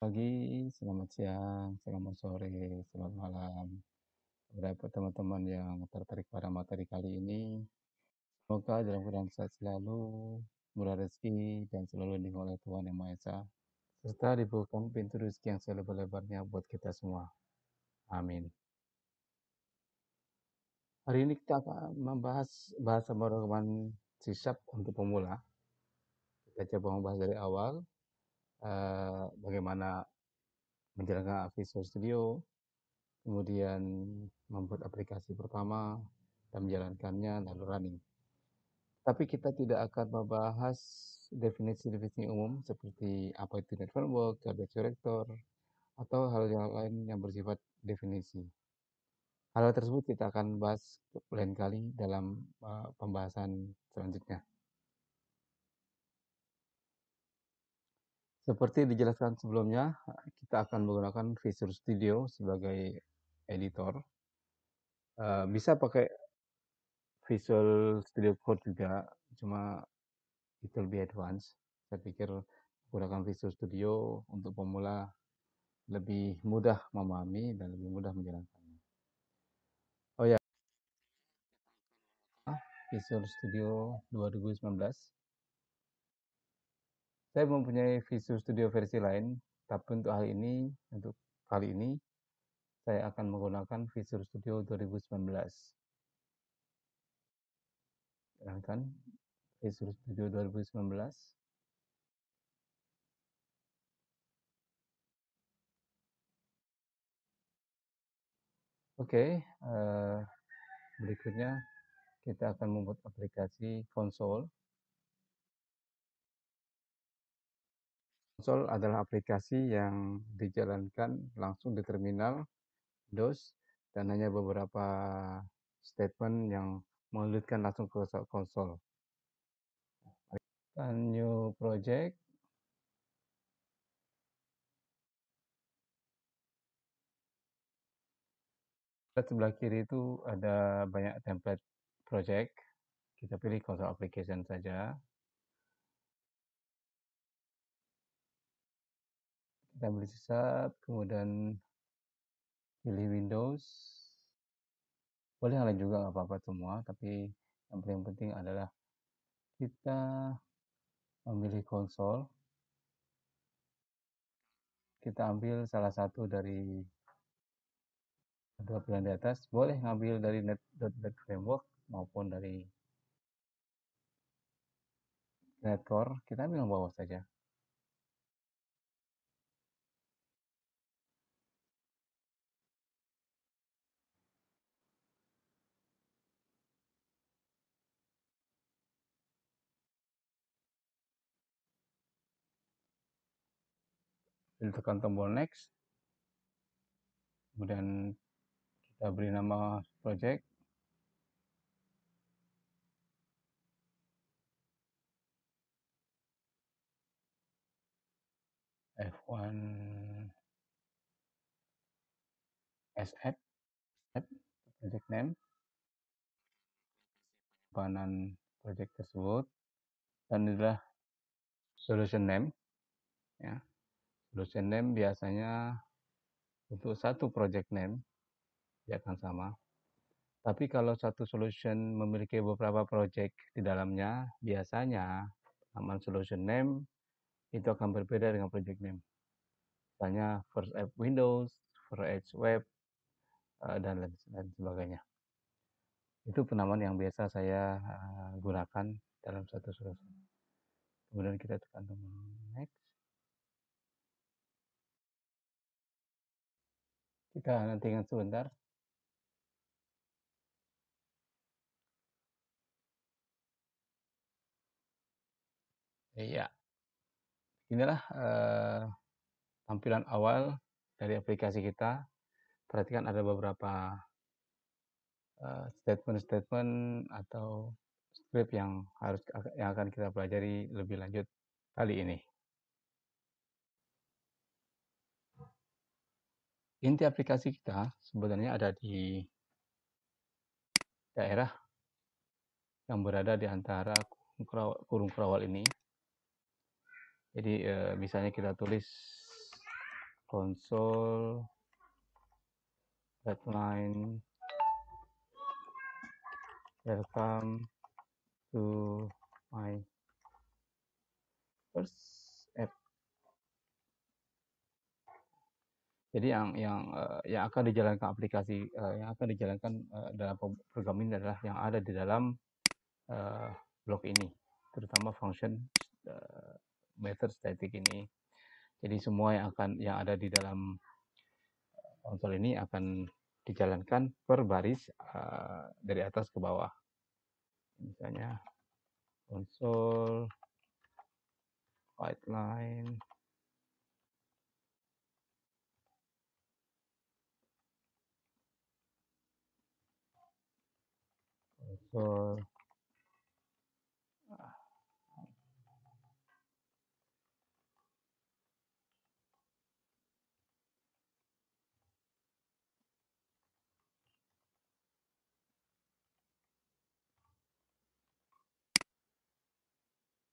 Pagi, selamat siang, selamat sore, selamat malam. Beberapa teman-teman yang tertarik pada materi kali ini, semoga dalam keadaan sehat selalu, murah rezeki, dan selalu dilindungi oleh Tuhan Yang Maha Esa, serta dibukakan pintu rezeki yang selebar-lebarnya buat kita semua. Amin. Hari ini kita akan membahas bahasa moroman sisap untuk pemula. Kita coba membahas dari awal, bagaimana menjalankan Visual Studio, kemudian membuat aplikasi pertama dan menjalankannya lalu running. Tapi kita tidak akan membahas definisi-definisi umum seperti apa itu net framework, garbage collector, atau hal yang lain yang bersifat definisi. Hal tersebut kita akan bahas lain kali dalam pembahasan selanjutnya. Seperti dijelaskan sebelumnya, kita akan menggunakan Visual Studio sebagai editor. Bisa pakai Visual Studio Code juga, cuma itu lebih advance. Saya pikir menggunakan Visual Studio untuk pemula lebih mudah memahami dan lebih mudah menjalankannya. Oh ya, Visual Studio 2019. Saya mempunyai Visual Studio versi lain, tapi untuk kali ini saya akan menggunakan Visual Studio 2019. Jalankan Visual Studio 2019. Oke, berikutnya kita akan membuat aplikasi konsol. Konsol adalah aplikasi yang dijalankan langsung di terminal DOS dan hanya beberapa statement yang mengalirkan langsung ke konsol. New project. Sebelah kiri itu ada banyak template project. Kita pilih konsol application saja. Kita beli sisap, kemudian pilih Windows. Boleh yang lain juga, nggak apa-apa semua, tapi yang paling penting adalah kita memilih konsol. Kita ambil salah satu dari dua pilihan di atas. Boleh ngambil dari .NET Framework maupun dari .NET Core. Kita ambil yang bawah saja. Tekan tombol next, kemudian kita beri nama project, F1 SF, project name, penyimpanan project tersebut, dan inilah solution name. Ya. Solution name biasanya untuk satu project name dia akan sama. Tapi kalau satu solution memiliki beberapa project di dalamnya, biasanya nama solution name itu akan berbeda dengan project name. Misalnya First App Windows, First Edge Web, dan lain sebagainya. Itu penamaan yang biasa saya gunakan dalam satu solution. Kemudian kita tekan tombol next. Kita nantikan sebentar. Iya, inilah tampilan awal dari aplikasi kita. Perhatikan ada beberapa statement-statement atau script yang akan kita pelajari lebih lanjut kali ini. Inti aplikasi kita sebenarnya ada di daerah yang berada di antara kurung kerawal ini. Jadi misalnya kita tulis console headline welcome to my first app. Jadi yang akan dijalankan aplikasi yang akan dijalankan dalam program ini adalah yang ada di dalam blok ini, terutama function method static ini. Jadi semua yang ada di dalam konsol ini akan dijalankan per baris dari atas ke bawah. Misalnya console pipeline console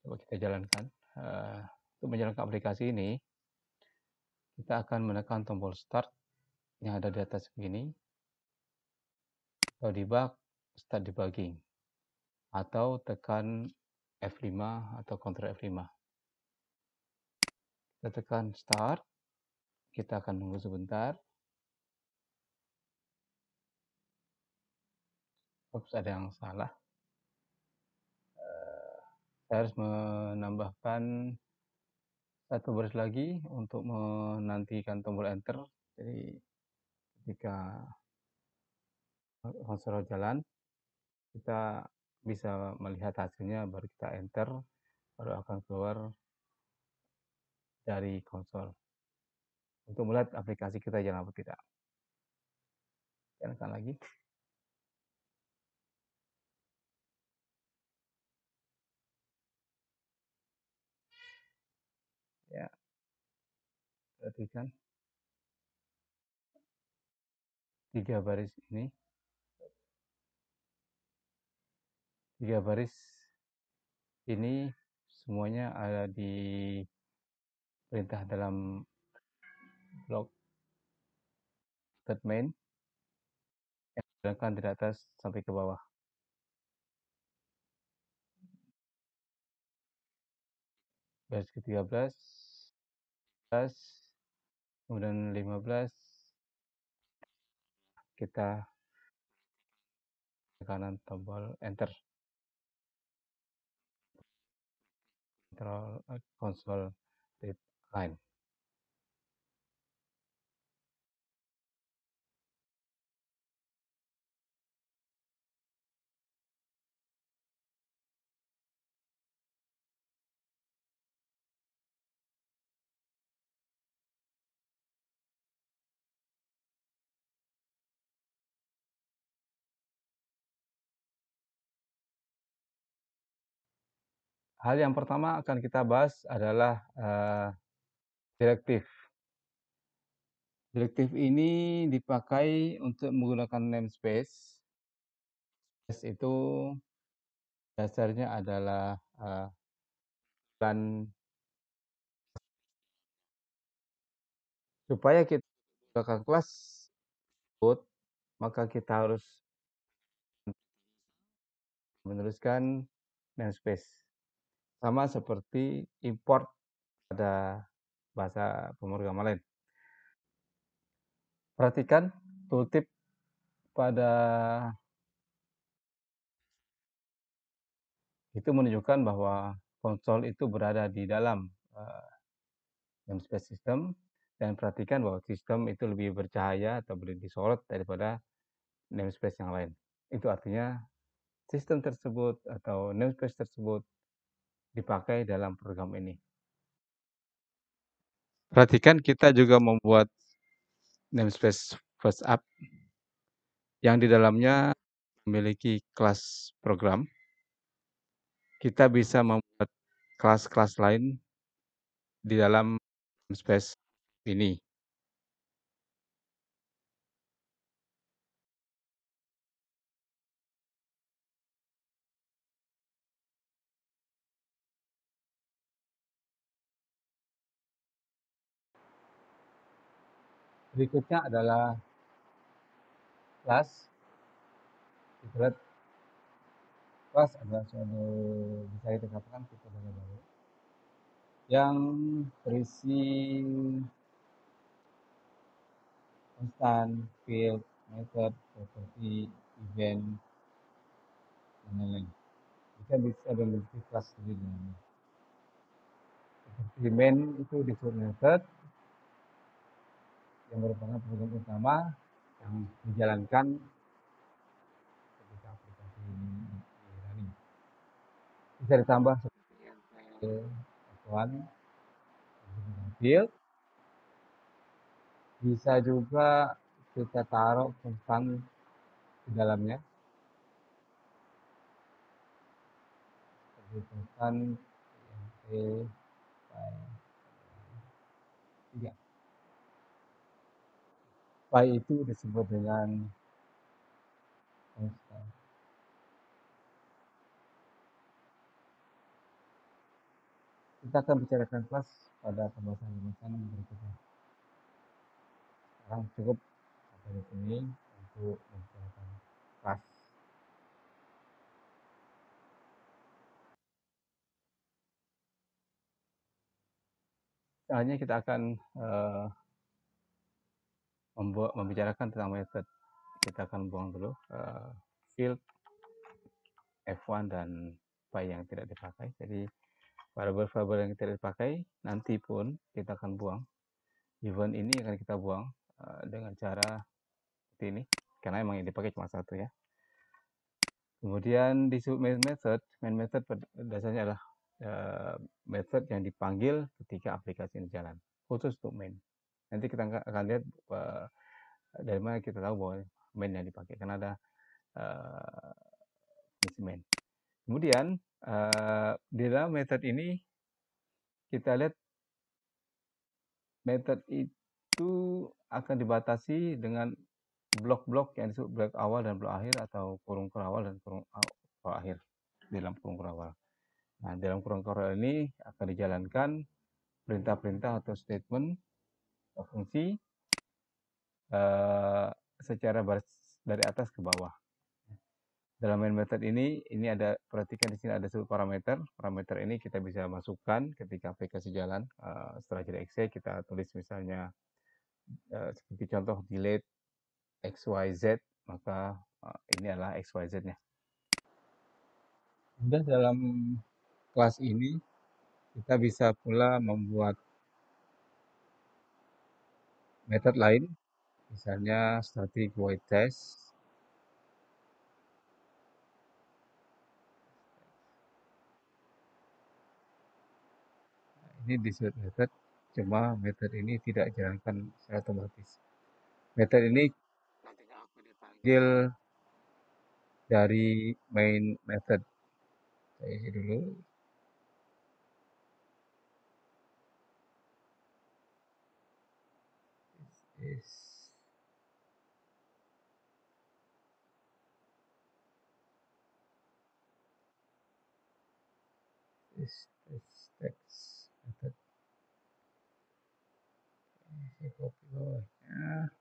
coba kita jalankan. Untuk menjalankan aplikasi ini, kita akan menekan tombol start yang ada di atas begini, atau debug, start debugging, atau tekan F5 atau Ctrl F5. Kita tekan start, kita akan tunggu sebentar. Oops, ada yang salah. Saya harus menambahkan satu baris lagi untuk menantikan tombol enter. Jadi ketika konsol jalan, kita bisa melihat hasilnya, baru kita enter, baru akan keluar dari konsol untuk melihat aplikasi kita jalan atau tidak. Jalankan lagi. Ya, perhatikan 3 baris ini, 3 baris ini semuanya ada di perintah dalam blok main yang dijalankan dari atas sampai ke bawah. Baris ke-13, kemudian 15, kita kanan tombol enter. Control console read line. Hal yang pertama akan kita bahas adalah direktif. Direktif ini dipakai untuk menggunakan namespace. Itu dasarnya adalah dan supaya kita menggunakan kelas tersebut, maka kita harus menuliskan namespace. Sama seperti import pada bahasa pemrograman lain. Perhatikan tooltip pada itu menunjukkan bahwa konsol itu berada di dalam namespace system, dan perhatikan bahwa sistem itu lebih bercahaya atau lebih disorot daripada namespace yang lain. Itu artinya sistem tersebut atau namespace tersebut dipakai dalam program ini. Perhatikan kita juga membuat namespace first app yang di dalamnya memiliki kelas program. Kita bisa membuat kelas-kelas lain di dalam namespace ini. Berikutnya adalah kelas. Kita lihat kelas adalah suatu, bisa kita katakan metode baru yang berisi constant, field, method, property, event, dan lain-lain. Kita bisa memiliki kelas sendiri dengan seperti main itu disebut method yang merupakan program utama yang dijalankan ketika aplikasi ini running. Bisa ditambah seperti F1, field, bisa juga kita taruh constant di dalamnya, seperti constant INT, tiga. Pi itu disebut dengan constant. Kita akan bicarakan kelas pada pembahasan-pembahasan berikutnya. Sekarang cukup sampai di sini untuk membicarakan kelas. Selanjutnya kita akan membicarakan tentang method. Kita akan buang dulu field, F1 dan pi yang tidak dipakai. Jadi variabel-variabel yang tidak dipakai nanti pun kita akan buang. Event ini akan kita buang dengan cara seperti ini, karena emang yang dipakai cuma satu ya. Kemudian disebut main method dasarnya adalah method yang dipanggil ketika aplikasi ini jalan, khusus untuk main. Nanti kita akan lihat dari mana kita tahu bahwa main yang dipakai, karena ada fungsi main. Kemudian di dalam method ini kita lihat method itu akan dibatasi dengan blok-blok yang disebut blok awal dan blok akhir, atau kurung awal dan kurung akhir di dalam kurung awal. Nah, dalam kurung awal ini akan dijalankan perintah-perintah atau statement atau fungsi secara baris dari atas ke bawah. Dalam main method ini ada, perhatikan di sini ada satu parameter. Parameter ini kita bisa masukkan ketika aplikasi jalan. Setelah jadi exe kita tulis misalnya seperti contoh delete XYZ, maka ini adalah XYZ-nya. Kemudian dalam kelas ini kita bisa pula membuat method lain, misalnya static void test. Ini disebut method, cuma method ini tidak dijalankan secara otomatis. Method ini dipanggil dari main method. Saya isi dulu. This text method. Saya copy bawahnya.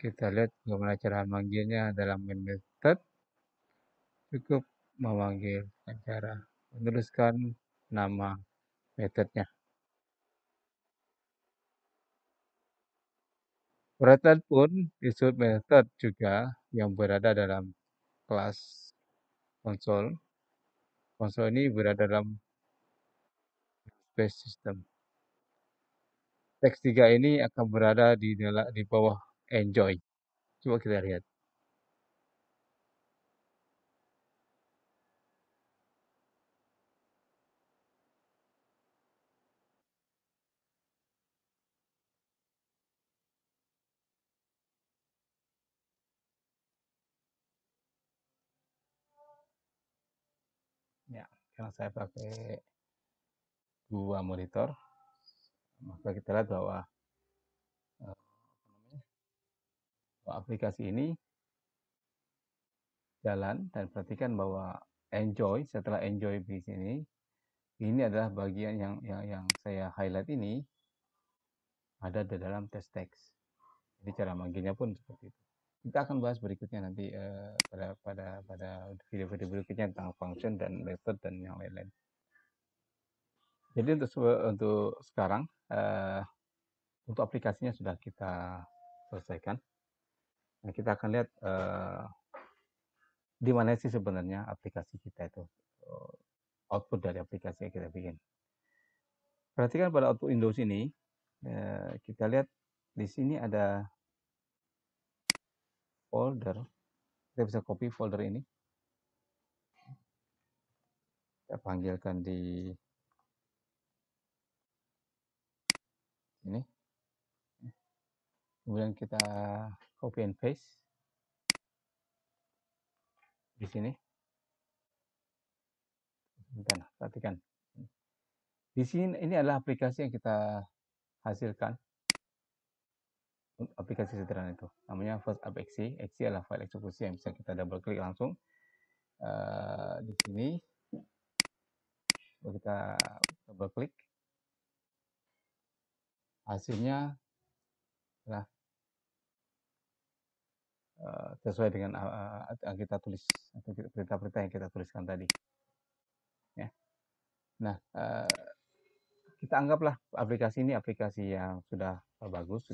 Kita lihat bagaimana cara memanggilnya dalam main method. Cukup memanggil cara menuliskan nama metodenya. Method pun disebut method juga yang berada dalam kelas konsol. Konsol ini berada dalam space system. Teks 3 ini akan berada di bawah enjoy. Coba kita lihat. Ya, karena saya pakai dua monitor, maka kita lihat bahwa aplikasi ini jalan, dan perhatikan bahwa enjoy, setelah enjoy di sini, ini adalah bagian yang saya highlight ini ada di dalam test text. Jadi cara manggilnya pun seperti itu. Kita akan bahas berikutnya nanti pada video-video berikutnya tentang function dan method dan yang lain-lain. Jadi untuk sekarang untuk aplikasinya sudah kita selesaikan. Nah, kita akan lihat di mana sih sebenarnya aplikasi kita itu, output dari aplikasi yang kita bikin. Perhatikan pada output Windows ini, kita lihat di sini ada folder. Kita bisa copy folder ini. Kita panggilkan di sini. Kemudian kita copy and paste di sini. Bentar, perhatikan. Di sini ini adalah aplikasi yang kita hasilkan. Aplikasi sederhana itu namanya First App Exe. Exe adalah file eksekusi yang bisa kita double klik langsung di sini. Kalau kita double klik, hasilnya adalah sesuai dengan yang kita tulis atau perintah-perintah yang kita tuliskan tadi. Ya. Nah, kita anggaplah aplikasi ini aplikasi yang sudah bagus,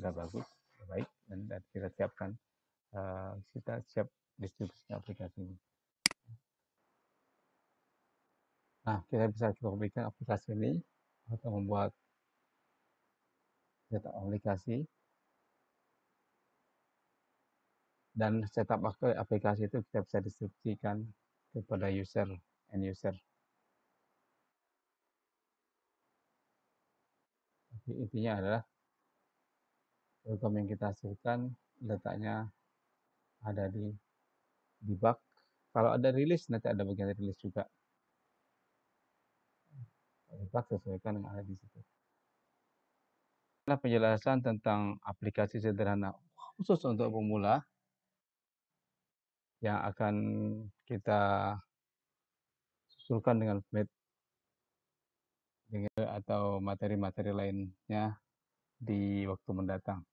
baik, dan kita siapkan, kita siap distribusi aplikasi ini. Nah, kita bisa bikin aplikasi ini atau membuat setup aplikasi, dan setup aplikasi itu kita bisa distribusikan kepada end user. Jadi intinya adalah program yang kita hasilkan letaknya ada di debug. Kalau ada rilis, nanti ada bagian rilis juga. Debug sesuaikan yang ada di situ. Nah, penjelasan tentang aplikasi sederhana khusus untuk pemula yang akan kita susulkan dengan atau materi-materi lainnya di waktu mendatang.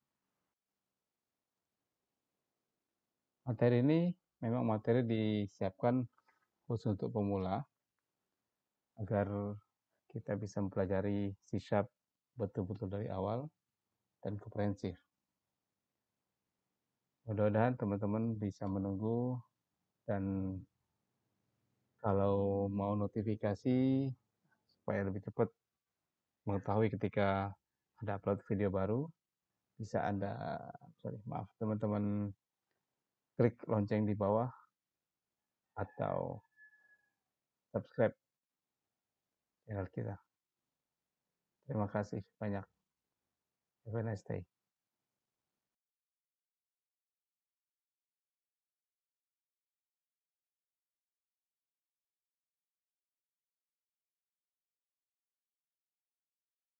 Materi ini memang materi disiapkan khusus untuk pemula agar kita bisa mempelajari C# betul-betul dari awal dan komprehensif. Mudah-mudahan teman-teman bisa menunggu, dan kalau mau notifikasi supaya lebih cepat mengetahui ketika ada upload video baru, bisa teman-teman klik lonceng di bawah atau subscribe channel kita. Terima kasih banyak. Have a nice day.